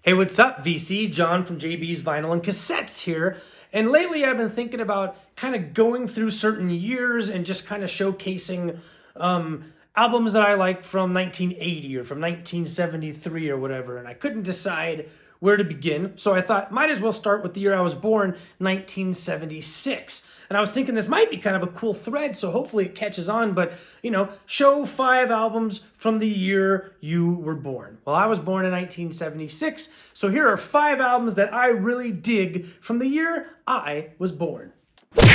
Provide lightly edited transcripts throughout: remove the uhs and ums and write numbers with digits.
Hey, what's up, VC? John from JB's Vinyl and Cassettes here. And lately I've been thinking about kind of going through certain years and just kind of showcasing albums that I like from 1980 or from 1973 or whatever. And I couldn't decide where to begin. So I thought, might as well start with the year I was born, 1976. And I was thinking this might be kind of a cool thread, so hopefully it catches on. But, you know, show 5 albums from the year you were born. Well, I was born in 1976, so here are 5 albums that I really dig from the year I was born. All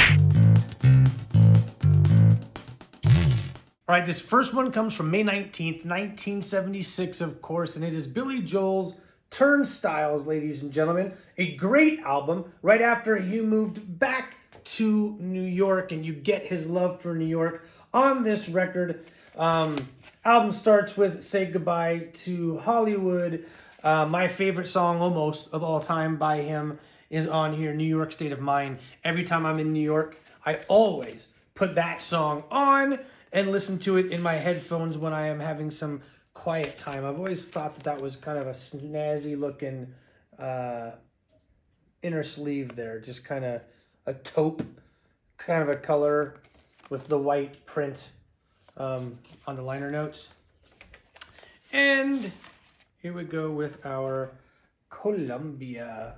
right, this first one comes from May 19th, 1976, of course, and it is Billy Joel's Turnstiles, ladies and gentlemen. A great album right after he moved back to New York, and you get his love for New York on this record. Album starts with Say Goodbye to Hollywood. My favorite song almost of all time by him is on here, New York State of Mind. Every time I'm in New York, I always put that song on and listen to it in my headphones when I am having some quiet time. I've always thought that that was kind of a snazzy looking inner sleeve there. Just kind of a taupe kind of a color with the white print on the liner notes. And here we go with our Columbia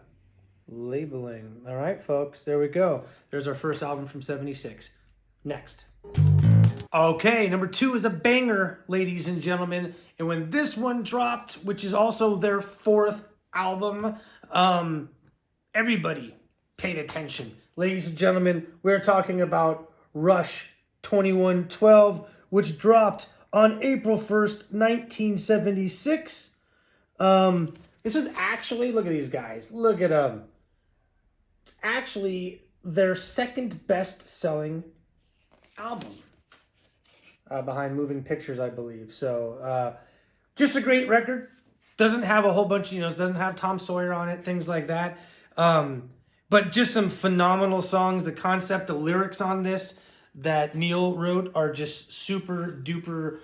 labeling. All right, folks, there we go. There's our first album from 76. Next. Okay, number 2 is a banger, ladies and gentlemen. And when this one dropped, which is also their 4th album, everybody paid attention. Ladies and gentlemen, we're talking about Rush 2112, which dropped on April 1st, 1976. This is actually, look at these guys. Look at them. It's actually their second best-selling album. Behind Moving Pictures, I believe. So, just a great record. Doesn't have a whole bunch, doesn't have Tom Sawyer on it, things like that. But just some phenomenal songs. The concept, the lyrics on this that Neil wrote are just super duper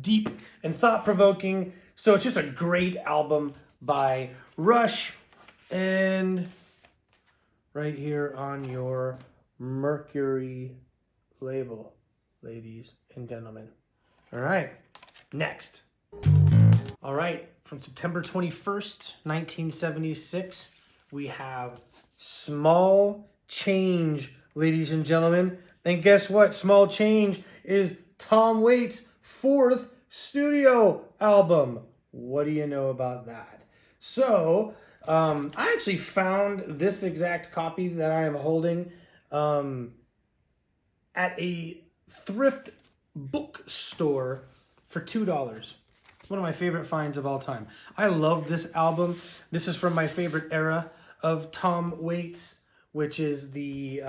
deep and thought-provoking. So it's just a great album by Rush. And right here on your Mercury label, ladies and gentlemen. All right, next. All right, from September 21st, 1976, we have Small Change, ladies and gentlemen. And guess what? Small Change is Tom Waits' 4th studio album. What do you know about that? So, I actually found this exact copy that I am holding at a thrift bookstore for $2. One of my favorite finds of all time. I love this album. This is from my favorite era of Tom Waits, which is the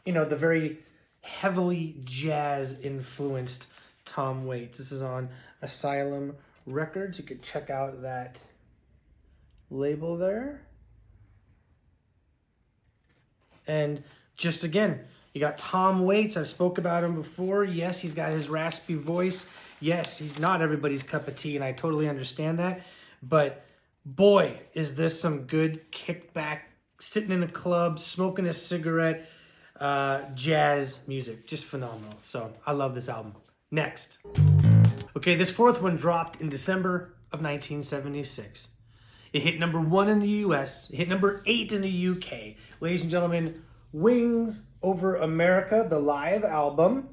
the very heavily jazz influenced Tom Waits. This is on Asylum Records. You could check out that label there. And just again, you got Tom Waits. I've spoke about him before. Yes, he's got his raspy voice. Yes, he's not everybody's cup of tea, and I totally understand that. But boy, is this some good kickback, sitting in a club, smoking a cigarette, jazz music. Just phenomenal. So I love this album. Next. Okay, this 4th one dropped in December of 1976. It hit number 1 in the US. It hit number 8 in the UK. Ladies and gentlemen, Wings Over America, the live album.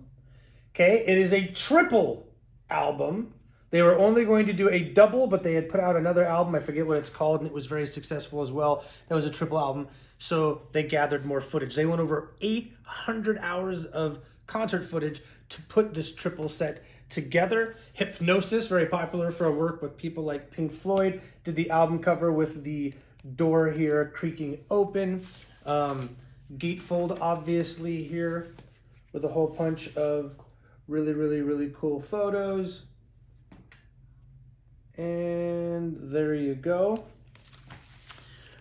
Okay, it is a triple album. They were only going to do a double, but they had put out another album. I forget what it's called, and it was very successful as well. That was a triple album, so they gathered more footage. They went over 800 hours of concert footage to put this triple set together. Hypnosis, very popular for a work with people like Pink Floyd, did the album cover with the door here creaking open. Gatefold, obviously, here with a whole bunch of really, really, really cool photos. And there you go.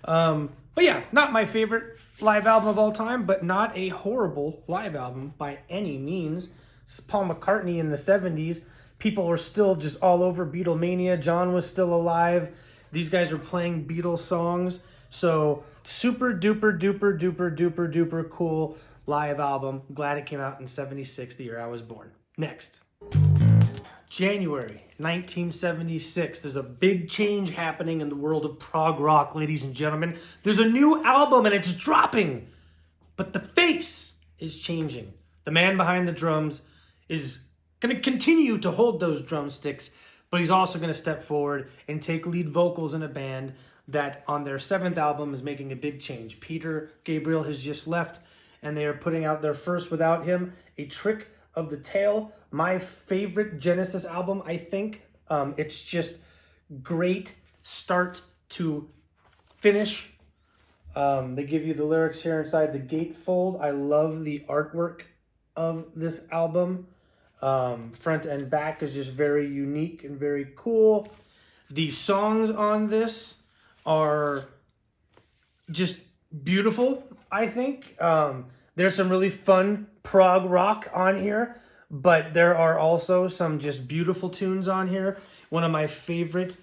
But yeah, not my favorite live album of all time, but not a horrible live album by any means. This is Paul McCartney in the 70s. People were still just all over Beatlemania. John was still alive. These guys are playing Beatles songs. So super duper duper duper duper duper cool live album. Glad it came out in 76, the year I was born. Next. January 1976. There's a big change happening in the world of prog rock, ladies and gentlemen. There's a new album and it's dropping, but the face is changing. The man behind the drums is going to continue to hold those drumsticks, but he's also going to step forward and take lead vocals in a band that on their 7th album is making a big change. Peter Gabriel has just left, and they are putting out their first without him, A Trick of the Tail. My favorite Genesis album, I think. It's just great start to finish. They give you the lyrics here inside the gatefold. I love the artwork of this album. Front and back is just very unique and very cool. The songs on this are just beautiful, I think. There's some really fun prog rock on here, but there are also some just beautiful tunes on here. One of my favorite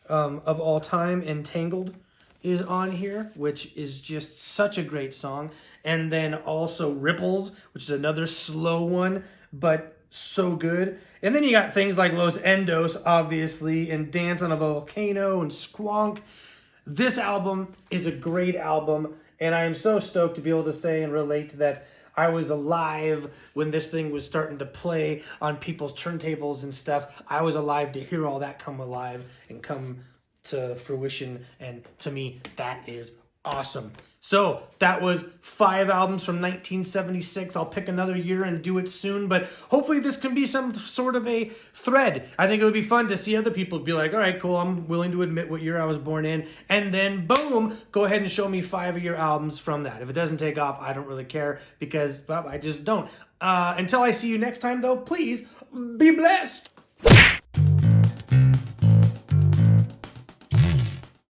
of all time, Entangled, is on here, which is just such a great song. And then also Ripples, which is another slow one, but so good. And then you got things like Los Endos, obviously, and Dance on a Volcano and Squonk. This album is a great album, and I am so stoked to be able to say and relate that I was alive when this thing was starting to play on people's turntables and stuff. I was alive to hear all that come alive and come to fruition, and to me, that is awesome. So that was 5 albums from 1976. I'll pick another year and do it soon, but hopefully this can be some sort of a thread. I think it would be fun to see other people be like, all right, cool, I'm willing to admit what year I was born in, and then boom, go ahead and show me 5 of your albums from that. If it doesn't take off, I don't really care, because well, I just don't. Until I see you next time, though, please be blessed.